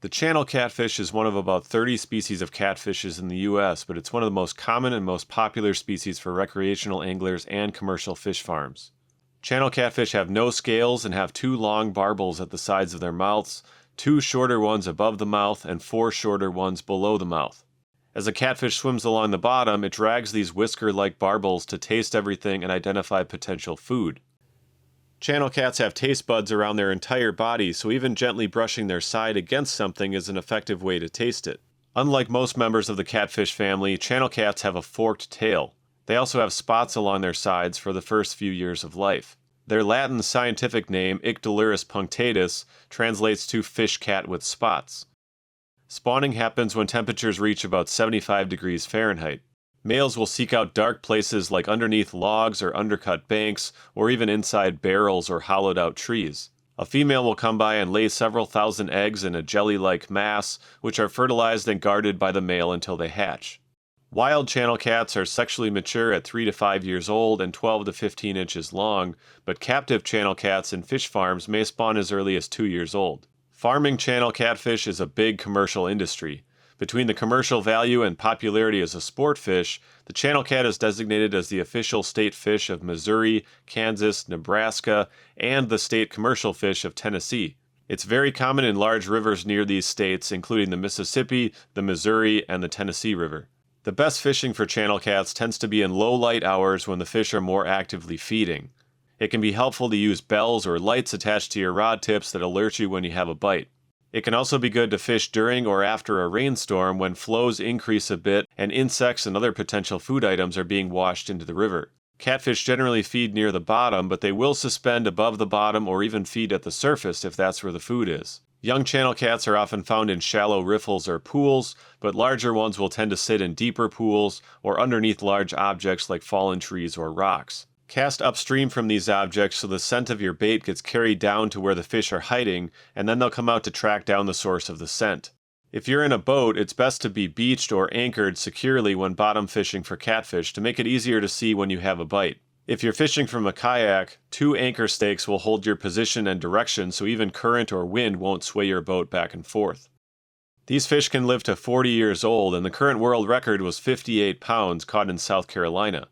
The channel catfish is one of about 30 species of catfishes in the US, but it's one of the most common and most popular species for recreational anglers and commercial fish farms. Channel catfish have no scales and have 2 long barbels at the sides of their mouths, 2 shorter ones above the mouth, and 4 shorter ones below the mouth. As a catfish swims along the bottom, it drags these whisker-like barbels to taste everything and identify potential food. Channel cats have taste buds around their entire body, so even gently brushing their side against something is an effective way to taste it. Unlike most members of the catfish family, channel cats have a forked tail. They also have spots along their sides for the first few years of life. Their Latin scientific name, Ictalurus punctatus, translates to fish cat with spots. Spawning happens when temperatures reach about 75 degrees Fahrenheit. Males will seek out dark places like underneath logs or undercut banks, or even inside barrels or hollowed-out trees. A female will come by and lay several thousand eggs in a jelly-like mass, which are fertilized and guarded by the male until they hatch. Wild channel cats are sexually mature at 3 to 5 years old and 12 to 15 inches long, but captive channel cats in fish farms may spawn as early as 2 years old. Farming channel catfish is a big commercial industry. Between the commercial value and popularity as a sport fish, the channel cat is designated as the official state fish of Missouri, Kansas, Nebraska, and the state commercial fish of Tennessee. It's very common in large rivers near these states, including the Mississippi, the Missouri, and the Tennessee River. The best fishing for channel cats tends to be in low light hours when the fish are more actively feeding. It can be helpful to use bells or lights attached to your rod tips that alert you when you have a bite. It can also be good to fish during or after a rainstorm when flows increase a bit and insects and other potential food items are being washed into the river. Catfish generally feed near the bottom, but they will suspend above the bottom or even feed at the surface if that's where the food is. Young channel cats are often found in shallow riffles or pools, but larger ones will tend to sit in deeper pools or underneath large objects like fallen trees or rocks. Cast upstream from these objects so the scent of your bait gets carried down to where the fish are hiding, and then they'll come out to track down the source of the scent. If you're in a boat, it's best to be beached or anchored securely when bottom fishing for catfish to make it easier to see when you have a bite. If you're fishing from a kayak, 2 anchor stakes will hold your position and direction so even current or wind won't sway your boat back and forth. These fish can live to 40 years old, and the current world record was 58 pounds caught in South Carolina.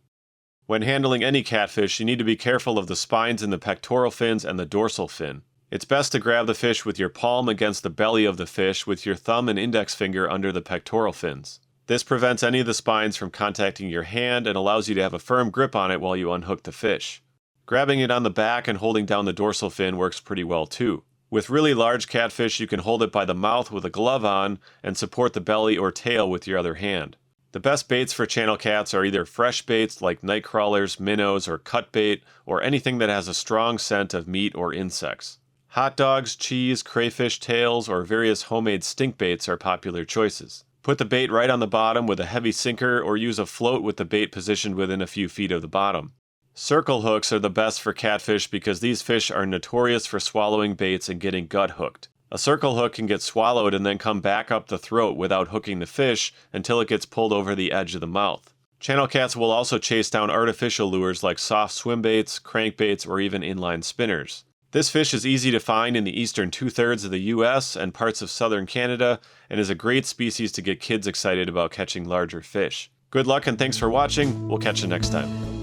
When handling any catfish, you need to be careful of the spines in the pectoral fins and the dorsal fin. It's best to grab the fish with your palm against the belly of the fish with your thumb and index finger under the pectoral fins. This prevents any of the spines from contacting your hand and allows you to have a firm grip on it while you unhook the fish. Grabbing it on the back and holding down the dorsal fin works pretty well too. With really large catfish, you can hold it by the mouth with a glove on and support the belly or tail with your other hand. The best baits for channel cats are either fresh baits like night crawlers, minnows, or cut bait, or anything that has a strong scent of meat or insects. Hot dogs, cheese, crayfish tails, or various homemade stink baits are popular choices. Put the bait right on the bottom with a heavy sinker or use a float with the bait positioned within a few feet of the bottom. Circle hooks are the best for catfish because these fish are notorious for swallowing baits and getting gut hooked. A circle hook can get swallowed and then come back up the throat without hooking the fish until it gets pulled over the edge of the mouth. Channel cats will also chase down artificial lures like soft swim baits, crankbaits, or even inline spinners. This fish is easy to find in the eastern 2/3 of the US and parts of southern Canada and is a great species to get kids excited about catching larger fish. Good luck and thanks for watching. We'll catch you next time.